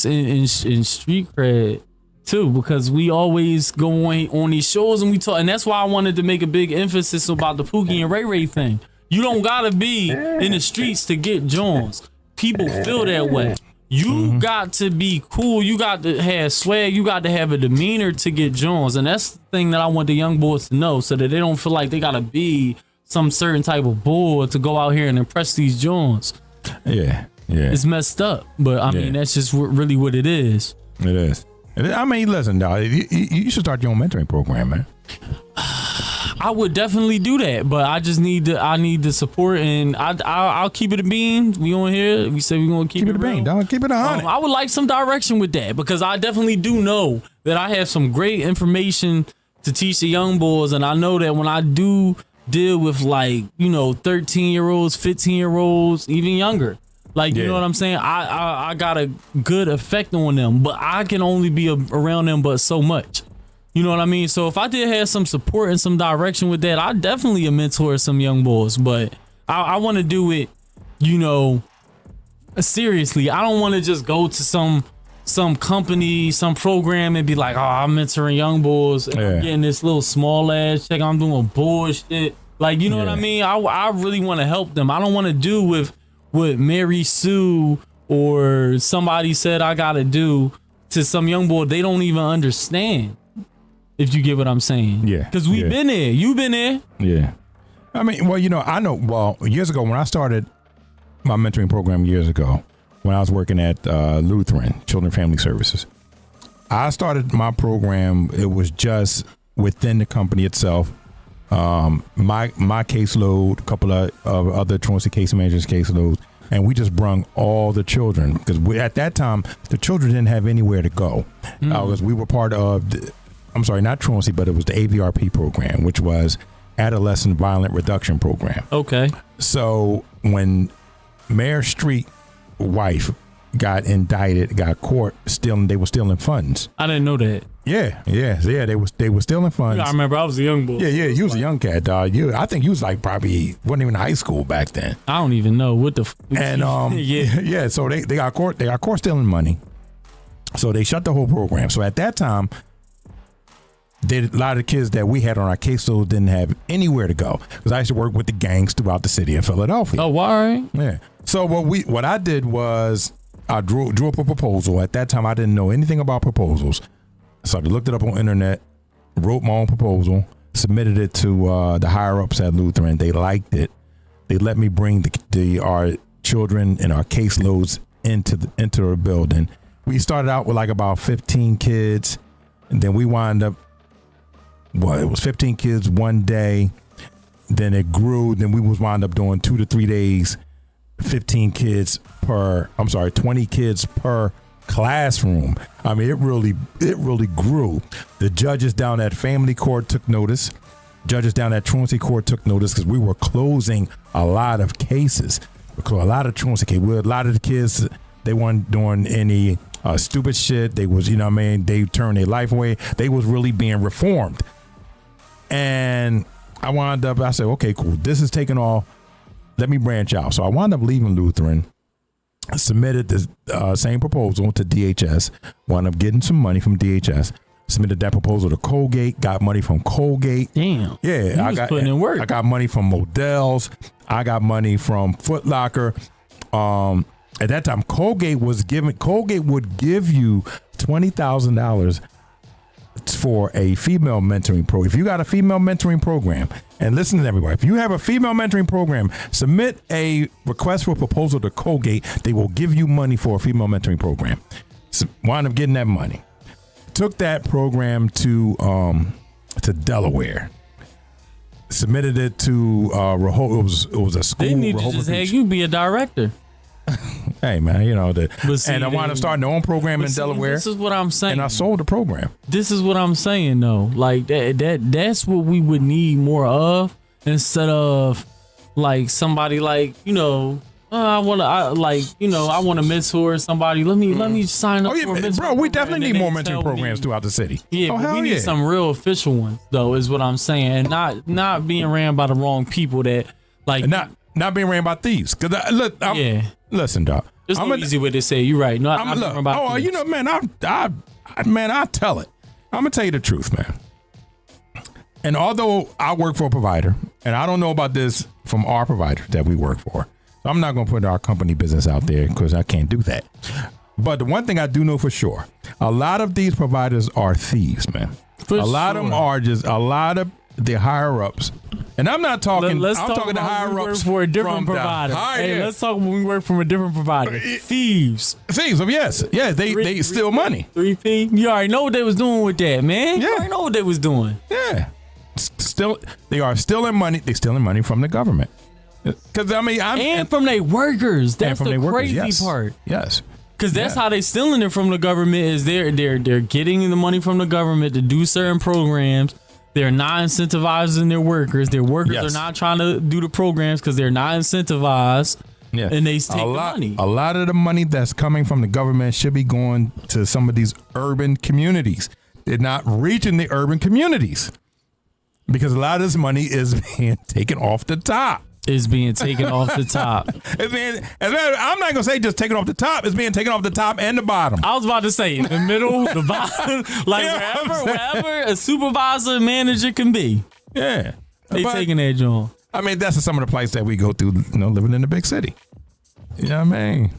and street cred too, because we always go on these shows and we talk, and that's why I wanted to make a big emphasis about the Pookie and Ray Ray thing. You don't gotta be in the streets to get Jones. People feel that way. You got to be cool. You got to have swag. You got to have a demeanor to get Jones. And that's the thing that I want the young boys to know so that they don't feel like they got to be some certain type of bull to go out here and impress these Jones. Yeah. It's messed up. But, I mean, that's just really what it is. It is. I mean, listen, dog, you should start your own mentoring program, man. I would definitely do that, but I just need the support, and I'll keep it a bean. We on here. We said we're gonna keep it a bean, dog. Keep it 100. I would like some direction with that because I definitely do know that I have some great information to teach the young boys, and I know that when I do deal with 13-year-olds, 15-year-olds, even younger, you know what I'm saying. I got a good effect on them, but I can only be around them but so much. You know what I mean? So if I did have some support and some direction with that, I definitely a mentor some young boys. But I want to do it, seriously. I don't want to just go to some company, some program and be like, I'm mentoring young boys and I'm getting this little small ass check. I'm doing bullshit. You know what I mean? I really want to help them. I don't want to do with what Mary Sue or somebody said I got to do to some young boy they don't even understand. If you get what I'm saying. Yeah. Because we've been there. You've been there. Yeah. I mean, I know, years ago when I started my mentoring program years ago, when I was working at Lutheran Children and Family Services, I started my program. It was just within the company itself. My caseload, a couple of other truancy case managers' caseloads, and we just brung all the children because at that time, the children didn't have anywhere to go. Because we were part of I'm sorry, not truancy, but it was the AVRP program, which was Adolescent Violent Reduction Program. Okay. So when Mayor Street wife got indicted, got caught they were stealing funds. I didn't know that. Yeah. They were stealing funds. I remember I was a young boy. Yeah. You was a young cat, dog. I think you was probably wasn't even in high school back then. I don't even know what the. And yeah. So they got caught. They got caught stealing money. So they shut the whole program. So at that time, a lot of the kids that we had on our caseload didn't have anywhere to go because I used to work with the gangs throughout the city of Philadelphia. Oh, why? Yeah. So what I did was I drew up a proposal. At that time, I didn't know anything about proposals, so I looked it up on the internet, wrote my own proposal, submitted it to the higher ups at Lutheran. They liked it. They let me bring our children and our caseloads into the building. We started out with about 15 kids, and then we wound up. Well, it was 15 kids one day. Then it grew. Then we wound up doing 2 to 3 days, 20 kids per classroom. I mean, it really grew. The judges down at family court took notice. Judges down at truancy court took notice because we were closing a lot of cases. A lot of truancy cases. A lot of the kids, they weren't doing any stupid shit. They was, they turned their life away. They was really being reformed. And I said, okay, cool. This is taking off. Let me branch out. So I wound up leaving Lutheran, submitted the same proposal to DHS, wound up getting some money from DHS, Submitted that proposal to Colgate. Got money from Colgate. Damn. Yeah, I got putting in work. I got money from Modell's. I got money from Foot Locker. At that time, Colgate would give you $20,000 for a female mentoring program. If you got a female mentoring program, and listen to everybody, if you have a female mentoring program, submit a request for a proposal to Colgate. They will give you money for a female mentoring program. So wind up getting that money. Took that program to Delaware. Submitted it to it was a school. They need to just have you be a director. Hey man, you know and I wound up starting their own program in Delaware. This is what I'm saying. And I sold the program. This is what I'm saying though. Like that's what we would need more of, instead of like somebody like, I want to mentor somebody. Let me sign up for a mentor bro, we program, definitely need more mentoring programs throughout the city. Yeah, but we need some real official ones though, is what I'm saying. And not being ran by the wrong people that like and not being ran by thieves. Cause listen, dog. There's no easy way to say it. You're right. No, I'm talking about thieves. Man, I tell it. I'm gonna tell you the truth, man. And although I work for a provider, and I don't know about this from our provider that we work for, so I'm not gonna put our company business out there because I can't do that. But the one thing I do know for sure, a lot of these providers are thieves, man. A lot of them are just a lot of the higher ups. And I'm not talking. I'm talking to higher ups for a different provider. Let's talk when we work from a different provider. Thieves. Yes. They steal money. 3P. You already know what they was doing with that, man. You already know what they was doing. Yeah. They are stealing money. They're stealing money from the government. Because and from their workers. That's the crazy part. Yes. Because that's how they stealing it from the government. Is they're getting the money from the government to do certain programs. They're not incentivizing their workers. Their workers are not trying to do the programs because they're not incentivized. Yeah. And they take the money. A lot of the money that's coming from the government should be going to some of these urban communities. They're not reaching the urban communities because a lot of this money is being taken off the top. Is being taken off the top. I'm not gonna say just taken off the top. It's being taken off the top and the bottom. I was about to say in the middle, the bottom, like wherever a supervisor, manager can be. Yeah, they taking that joint. I mean, that's some of the places that we go through. Living in the big city. You know what I mean?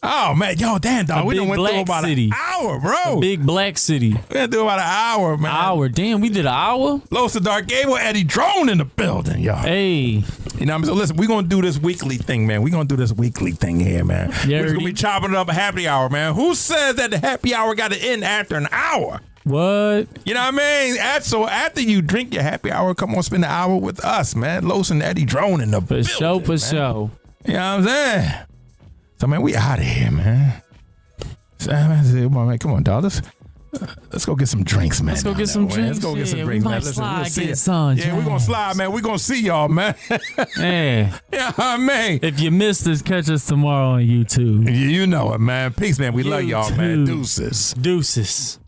Oh man, damn dog, we done went through about an hour, bro. A big black city. We went through about an hour, man. Damn, we did an hour. LosThaDarkGable, Eddie Drone in the building, y'all. Hey. You know what I'm saying? So listen, we're gonna do this weekly thing, man. We're gonna do this weekly thing here, man. We're just gonna be chopping it up a happy hour, man. Who says that the happy hour gotta end after an hour? What? You know what I mean? So after you drink your happy hour, come on, spend an hour with us, man. Los and Eddie Drone in the building. For sure. You know what I'm saying? So man, we out of here, man. So, man, come on, dog. Let's go get some drinks, man. Let's go get some drinks. Let's go get some drinks, man. We're gonna slide, man. We're gonna see y'all, man. Yeah. Yeah, man. If you missed this, catch us tomorrow on YouTube. You know it, man. Peace, man. We love y'all, man. Deuces.